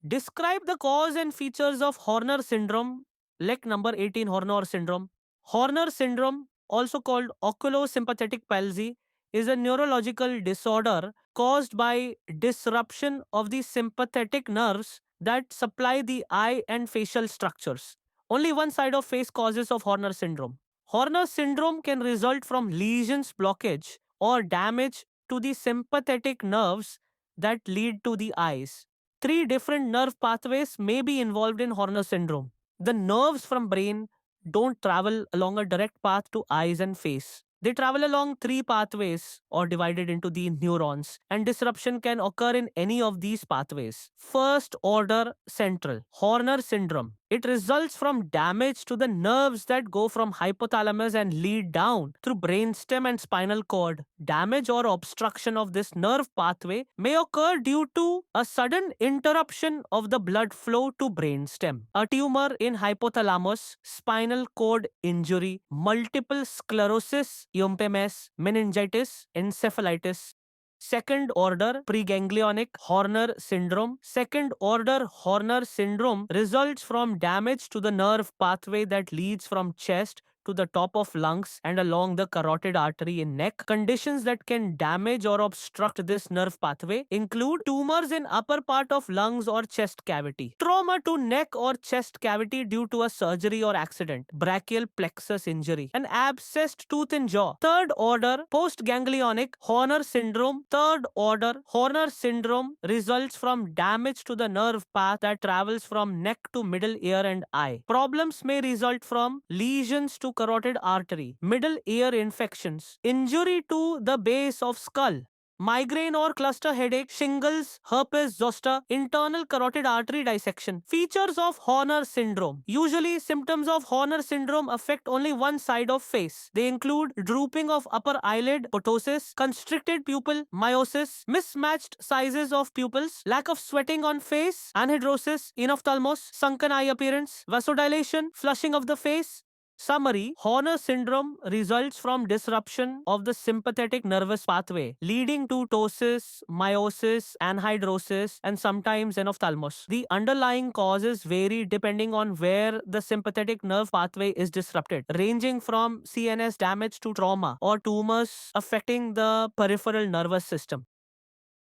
Describe the cause and features of Horner syndrome. Lec number 18, Horner syndrome. Horner syndrome, also called oculosympathetic palsy, is a neurological disorder caused by disruption of the sympathetic nerves that supply the eye and facial structures. Only one side of face causes of Horner syndrome. Horner syndrome can result from lesions blockage or damage to the sympathetic nerves that lead to the eyes. Three different nerve pathways may be involved in Horner syndrome. The nerves from brain don't travel along a direct path to eyes and face. They travel along three pathways or divided into the neurons, and disruption can occur in any of these pathways. First order central Horner syndrome. It results from damage to the nerves that go from hypothalamus and lead down through brainstem and spinal cord. Damage or obstruction of this nerve pathway may occur due to a sudden interruption of the blood flow to brainstem, a tumor in hypothalamus, spinal cord injury, multiple sclerosis, UMPMS, meningitis, encephalitis. Second order preganglionic Horner syndrome. Second order Horner syndrome results from damage to the nerve pathway that leads from chest to the top of lungs and along the carotid artery in neck. Conditions that can damage or obstruct this nerve pathway include tumors in upper part of lungs or chest cavity, trauma to neck or chest cavity due to a surgery or accident, brachial plexus injury, an abscessed tooth in jaw. Third order postganglionic Horner syndrome. Third order Horner syndrome results from damage to the nerve path that travels from neck to middle ear and eye. Problems may result from lesions to carotid artery, middle ear infections, injury to the base of skull, migraine or cluster headache, shingles, herpes zoster, internal carotid artery dissection. Features of Horner syndrome. Usually, symptoms of Horner syndrome affect only one side of face. They include drooping of upper eyelid, ptosis, constricted pupil, miosis, mismatched sizes of pupils, lack of sweating on face, anhidrosis, enophthalmos, sunken eye appearance, vasodilation, flushing of the face. Summary: Horner syndrome results from disruption of the sympathetic nervous pathway, leading to ptosis, miosis, anhidrosis, and sometimes enophthalmos. The underlying causes vary depending on where the sympathetic nerve pathway is disrupted, ranging from CNS damage to trauma or tumors affecting the peripheral nervous system.